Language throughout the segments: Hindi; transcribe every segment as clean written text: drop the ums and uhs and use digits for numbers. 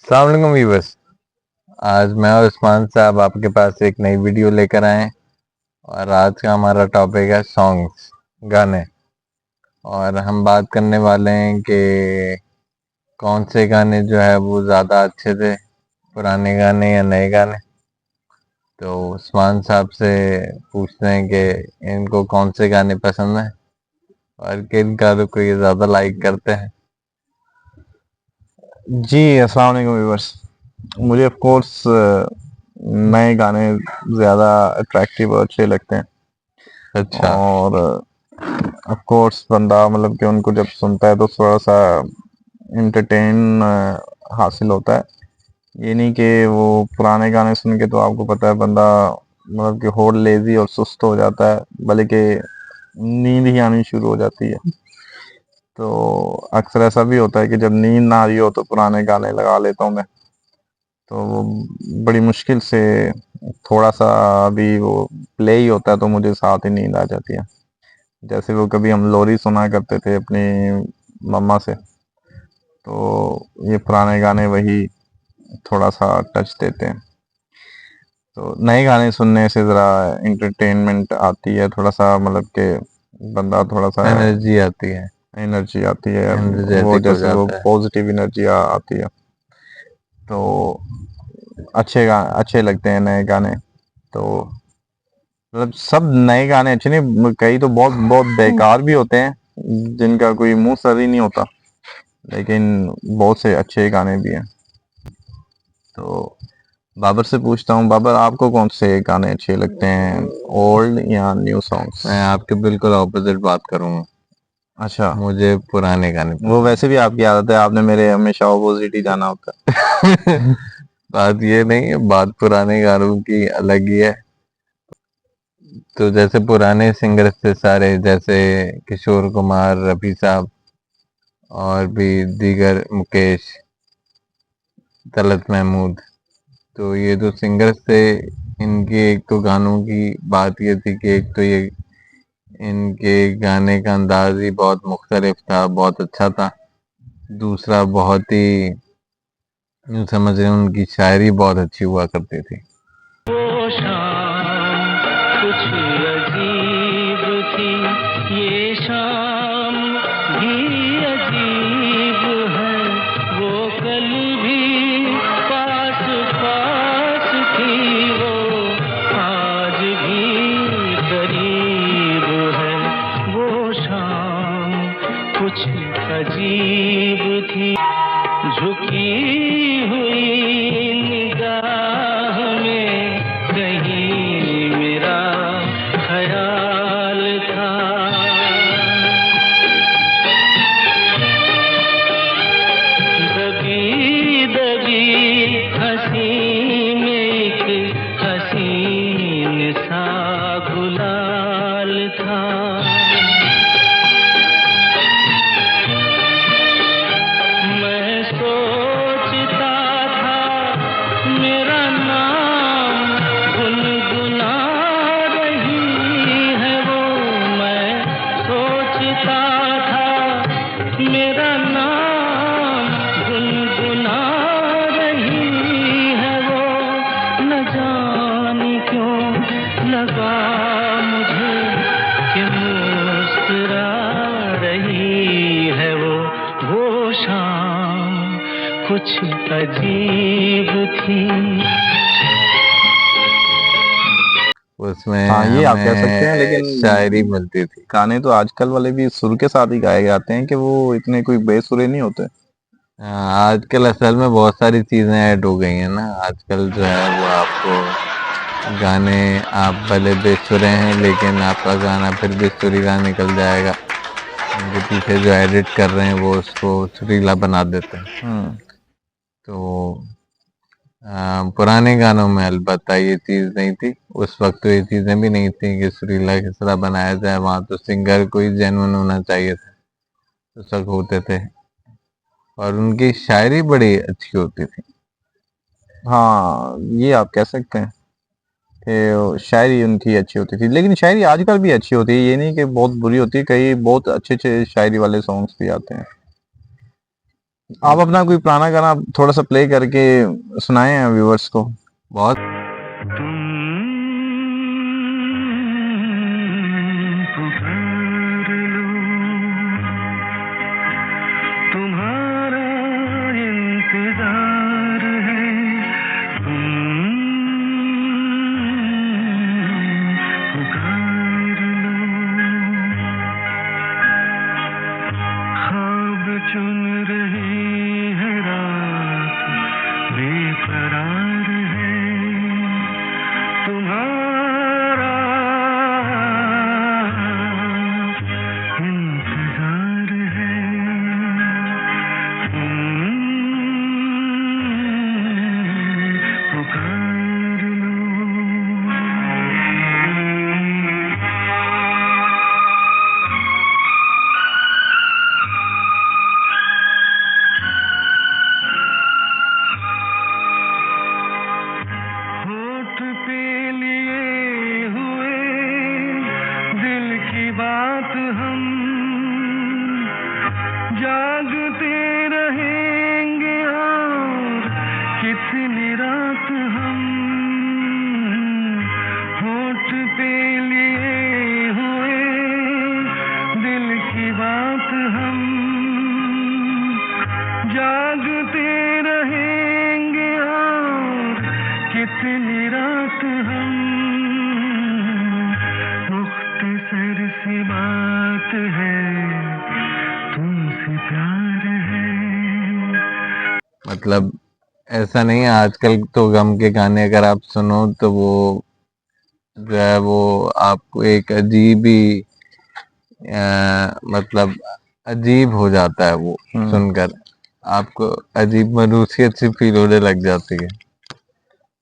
अस्सलाम वालेकुम व्यूअर्स। आज मैं और उस्मान साहब आपके पास एक नई वीडियो लेकर आए हैं और आज का हमारा टॉपिक है सॉन्ग्स, गाने। और हम बात करने वाले हैं कि कौन से गाने जो है वो ज़्यादा अच्छे थे, पुराने गाने या नए गाने। तो उस्मान साहब से पूछते हैं कि इनको कौन से गाने पसंद हैं और किन गानों को ये ज़्यादा लाइक करते हैं। जी अस्सलाम वालेकुम व्यूअर्स। मुझे ऑफ कोर्स नए गाने ज़्यादा अट्रैक्टिव और अच्छे लगते हैं। अच्छा। और ऑफ कोर्स बंदा मतलब कि उनको जब सुनता है तो थोड़ा सा इंटरटेन हासिल होता है। ये नहीं कि वो पुराने गाने सुन के तो आपको पता है बंदा मतलब कि और लेजी और सुस्त हो जाता है, बल्कि नींद ही आनी शुरू हो जाती है। तो अक्सर ऐसा भी होता है कि जब नींद ना आ रही हो तो पुराने गाने लगा लेता हूँ मैं। तो वो बड़ी मुश्किल से थोड़ा-सा भी वो प्ले ही होता है तो मुझे साथ ही नींद आ जाती है। जैसे वो कभी हम लोरी सुना करते थे अपनी मम्मा से, तो ये पुराने गाने वही थोड़ा-सा टच देते हैं। तो नए गाने सुनने से ज़रा एंटरटेनमेंट आती है, थोड़ा-सा मतलब कि बंदा थोड़ा-सा एनर्जी आती है, एनर्जी आती है, वो एनर्जेटिक हो जैसे वो जाता है। पॉजिटिव एनर्जी आती है। तो अच्छे लगते हैं नए गाने। तो मतलब सब नए गाने अच्छे नहीं, कई तो बहुत बहुत बेकार भी होते हैं जिनका कोई मुंह सर ही नहीं होता, लेकिन बहुत से अच्छे गाने भी हैं। तो बाबर से पूछता हूँ, बाबर आपको कौन से गाने अच्छे लगते हैं, ओल्ड या न्यू सॉन्ग्स? मैं आपके बिल्कुल ऑपोजिट बात करूँगा। अच्छा। मुझे पुराने गाने वो पसंद वैसे भी आपकी आदत है, आपने मेरे हमेशा ऑपोजिट ही जाना होता हैं। है। बात ये नहीं है, बात पुराने गानों की अलग ही है। तो जैसे पुराने सिंगर्स थे सारे, जैसे किशोर कुमार, रफ़ी साहब और भी दीगर, मुकेश, तलत महमूद। तो ये जो सिंगर्स थे, इनके एक तो गानों की बात ये थी कि एक तो ये इनके गाने का अंदाज ही बहुत मुख्तलिफ था, बहुत अच्छा था। दूसरा बहुत ही यूँ समझ रहे हैं उनकी शायरी बहुत अच्छी हुआ करती थी। वो शाम कुछ अजीब थी, ये शाम भी अजीब है। वो कल भी पास पास थी, वो आज भी करीब है। वो शाम कुछ अजीब थी, झुकी हुई निगाह में कहीं मेरा ख्याल था। दबी दबी हंसी में एक हसीन सा गुलाल था। मैं सोचता था मेरा नाम गुनगुना रही है वो। मैं सोचता था मेरा नाम गुनगुना रही है वो। न जाने क्यों लगा मुझे कि मुस्कुरा रही है वो। वो शाम कुछ अजीब थी। उसमें हाँ, ये आप कह सकते हैं, हमें शायरी लेकिन मिलती थी। गाने तो आजकल वाले भी सुर के साथ ही गाए जाते हैं कि वो इतने कोई बेसुरे नहीं होते। आजकल असल में बहुत सारी चीज़ें ऐड हो गई हैं ना। आजकल जो है वो आपको गाने, आप भले बेसुरे हैं लेकिन आपका गाना फिर भी सुरीला निकल जाएगा। उनके पीछे जो एडिट कर रहे हैं वो उसको सुरीला बना देते हैं। हम्म। तो पुराने गानों में अलबत्ता ये चीज़ नहीं थी। उस वक्त तो ये चीज़ें भी नहीं थी कि सुरीला किस तरह बनाया जाए। वहाँ तो सिंगर को ही जेन्युइन होना चाहिए था, तो सब होते थे और उनकी शायरी बड़ी अच्छी होती थी। हाँ, ये आप कह सकते हैं कि शायरी उनकी अच्छी होती थी, लेकिन शायरी आजकल भी अच्छी होती है, ये नहीं कि बहुत बुरी होती है। कई बहुत अच्छे अच्छे शायरी वाले सॉन्ग्स भी आते हैं। आप अपना कोई पुराना गाना थोड़ा सा प्ले करके सुनाए व्यूअर्स को। बहुत तुम पुकार लो, तुम्हारा इंतजार है, तुम पुकार लो, ख्वाब चुन रही है रात बेकरार है, तुम्हारा इंतजार है, तुम पुकार लो। होठ पे लिए हुए दिल की बात हम जागते रहेंगे और कितनी रात हम, होठ पे लिए हुए दिल की बात हम जागते रहेंगे और कितनी रात हम, मुख्तसर सी बात है तुमसे प्यार है। मतलब ऐसा नहीं है, आजकल तो गम के गाने अगर आप सुनो तो वो जो है वो आपको एक अजीब ही मतलब अजीब हो जाता है वो सुनकर, आपको अजीब मरूसियत सी फील होने लग जाती है।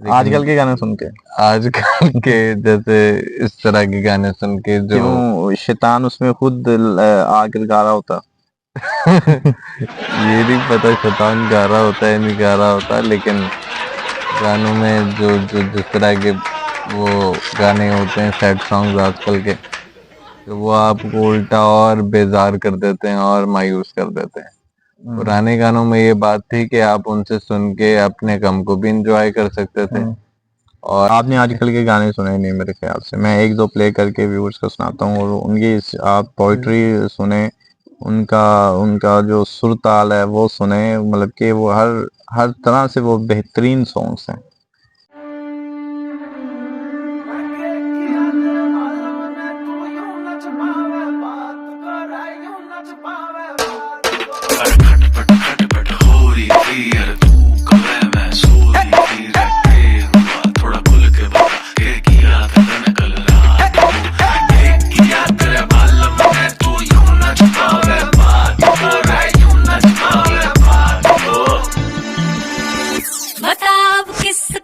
आजकल के गाने सुन के आजकल के जैसे इस तरह के गाने सुन के जो क्यों शैतान उसमें खुद आकर गा रहा होता। ये नहीं पता शैतान गा रहा होता है नहीं गा रहा होता, लेकिन गानों में जो जो जिस तरह के वो गाने होते हैं सैड सॉन्ग्स आजकल के, तो वो आपको उल्टा और बेजार कर देते हैं और मायूस कर देते हैं। पुराने गानों में ये बात थी कि आप उनसे सुन के अपने गम को भी इंजॉय कर सकते थे। और आपने आजकल के गाने सुने नहीं मेरे ख्याल से, मैं एक दो प्ले करके व्यूअर्स को सुनाता हूँ और उनकी आप पोइट्री सुने, उनका उनका जो सुर ताल है वो सुने, मतलब कि वो हर तरह से वो बेहतरीन सॉन्ग्स हैं।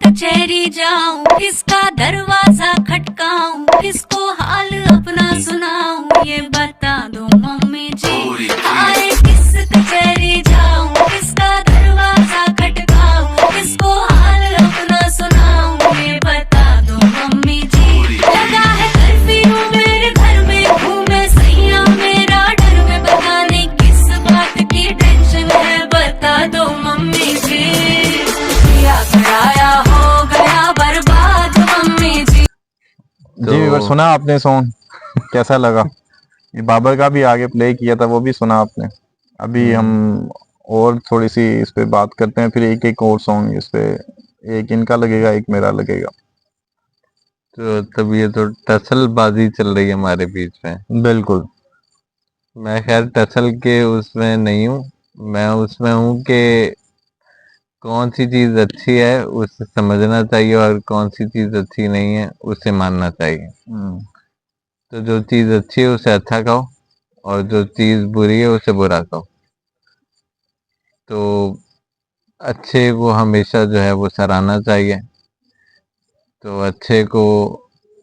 कचहरी जाऊं, किसका दरवाजा खटकाऊं, किसको हाल अपना सुनाऊं, ये बता दो मम्मी जी। आए किस कचहरी जाऊं, किसका दरवाजा खटकाऊं, किसको हाल अपना सुनाऊं, ये बता दो मम्मी जी। लगा है कर्फ्यू मेरे घर में, घूमे सैया मेरा डर में, पता नहीं किस बात की टेंशन है, बता दो मम्मी जी। किया कराया हो गया बर्बाद मम्मी जी। जी व्यूअर, सुना आपने सॉन्ग कैसा लगा? ये बाबर का भी आगे प्ले किया था, वो भी सुना आपने। अभी हम और थोड़ी सी इस पे बात करते हैं, फिर एक एक और सॉन्ग इस पे, एक इनका लगेगा एक मेरा लगेगा। तो तब ये तो टसलबाजी चल रही है हमारे बीच में। बिल्कुल। मैं खैर टसल के उसमें नहीं हूँ, मैं उसमें हूँ कि कौन सी चीज अच्छी है उसे समझना चाहिए और कौन सी चीज अच्छी नहीं है उसे मानना चाहिए। तो जो चीज अच्छी है उसे अच्छा कहो और जो चीज बुरी है उसे बुरा कहो। तो अच्छे को हमेशा जो है वो सराहना चाहिए। तो अच्छे को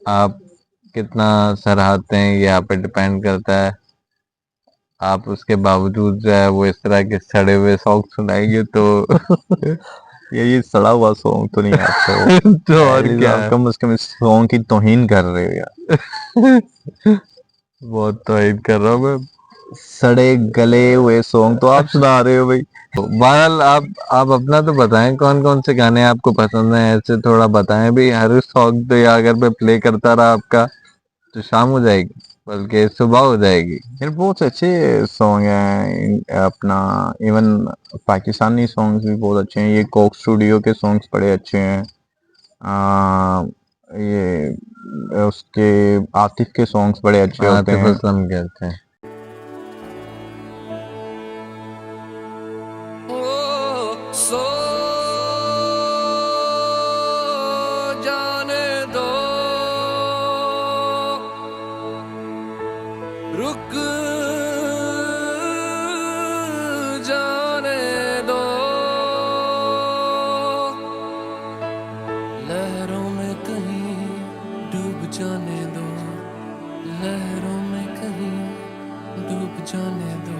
आप कितना सराहते हैं ये आप पे डिपेंड करता है। आप उसके बावजूद जो है वो इस तरह के सड़े हुए सॉन्ग सुनाएंगे तो ये सड़ा हुआ सॉन्ग तो नहीं आता। तो और क्या है? कम से कम इस सॉन्ग की तौहीन कर रहे हो यार। बहुत तौहीन कर रहा हूँ मैं। सड़े गले हुए सॉन्ग तो आप सुना रहे हो भाई। बहरहाल आप अपना तो बताएं, कौन कौन से गाने आपको पसंद हैं, ऐसे थोड़ा बताएं भी। हर सॉन्ग तो या अगर मैं प्ले करता रहा आपका तो शाम हो जाएगी, बल्कि सुबह हो जाएगी। यार बहुत अच्छे सॉन्ग हैं अपना, इवन पाकिस्तानी सॉन्ग्स भी बहुत अच्छे हैं। ये कोक स्टूडियो के सॉन्ग्स बड़े अच्छे हैं। ये उसके आतिफ के सॉन्ग्स बड़े अच्छे होते आतिफ हैं। असलम कहते हैं। सो जाने दो, रुक जाने दो, लहरों में कहीं डूब जाने दो, लहरों में कहीं डूब जाने दो।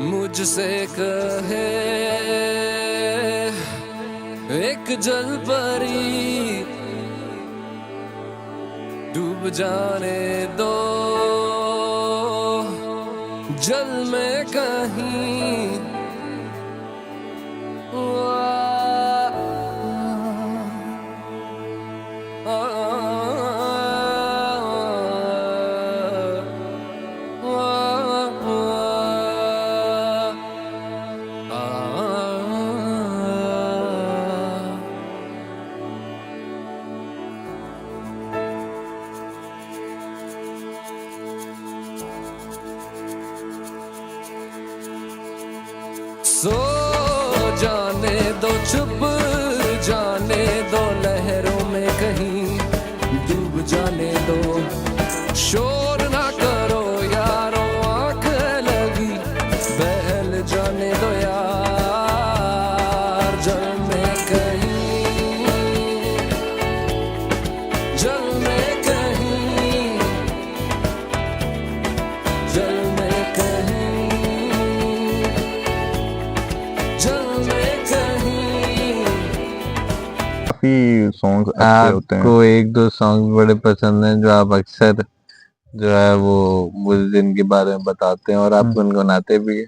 मुझसे कहे एक जल परी, डूब जाने दो जल में कहीं। सो जाने दो, छुप जाने दो, लहरों में कहीं डूब जाने दो। शोर ना करो यारो, आंख लगी बहल जाने दो यार, जल में कहीं, जल में कहीं, जल में कहीं, जल में कहीं। काफी सॉन्ग्स अच्छे होते हैं। आपको एक दो सॉन्ग बड़े पसंद हैं जो आप अक्सर जो है वो उस दिन के बारे में बताते हैं और आप गुनगुनाते भी हैं।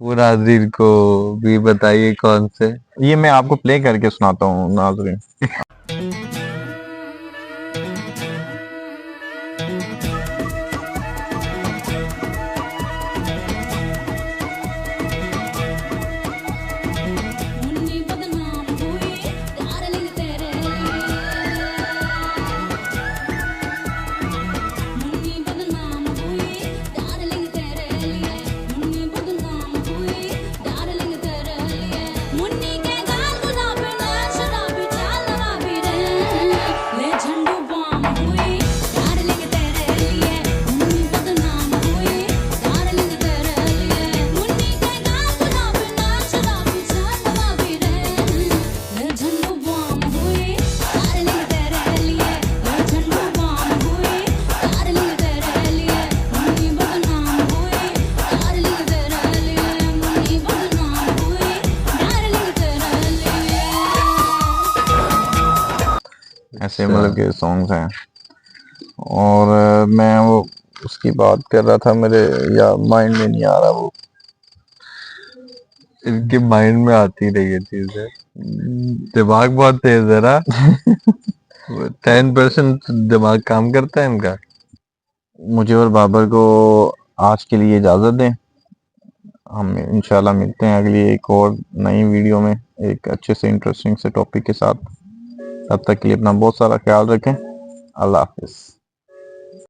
पूरा दिल को भी बताइए कौन से। ये मैं आपको प्ले करके सुनाता हूँ नाज़रीन। मुन्नी बदनाम हुई डार्लिंग तेरे लिए, मुन्नी बदनाम हुई डार्लिंग तेरे लिए, मुन्नी बदनाम हुई डार्लिंग तेरे लिए। मुन्नी के गाल गुलाबी ने शराबी चाल नवाबी रे, ले झंडू बाम हुई डार्लिंग तेरे लिए, मुन्नी बदनाम हुई डार्लिंग तेरे लिए। मुन्नी के गाल गुलाबी ने शराबी चाल नवाबी रे, ले झंडू बाम हुई डार्लिंग तेरे लिए, ले झंडू बाम हुई डार्लिंग तेरे लिए। मुन्नी बदनाम हुई डार्लिंग तेरे लिए, मुन्नी बदनाम हुई डार्लिंग तेरे लिए। ऐसे मतलब के सॉन्ग्स हैं। और मैं वो उसकी बात कर रहा था, मेरे या माइंड में नहीं आ रहा वो। इनके माइंड में आती रही है चीजें, दिमाग बहुत तेज है ना। 10% दिमाग काम करता है इनका। मुझे और बाबर को आज के लिए इजाजत दें। हम इंशाल्लाह मिलते हैं अगली एक और नई वीडियो में एक अच्छे से इंटरेस्टिंग से टॉपिक के साथ। तब तक के लिए अपना बहुत सारा ख्याल रखें। अल्लाह हाफिज।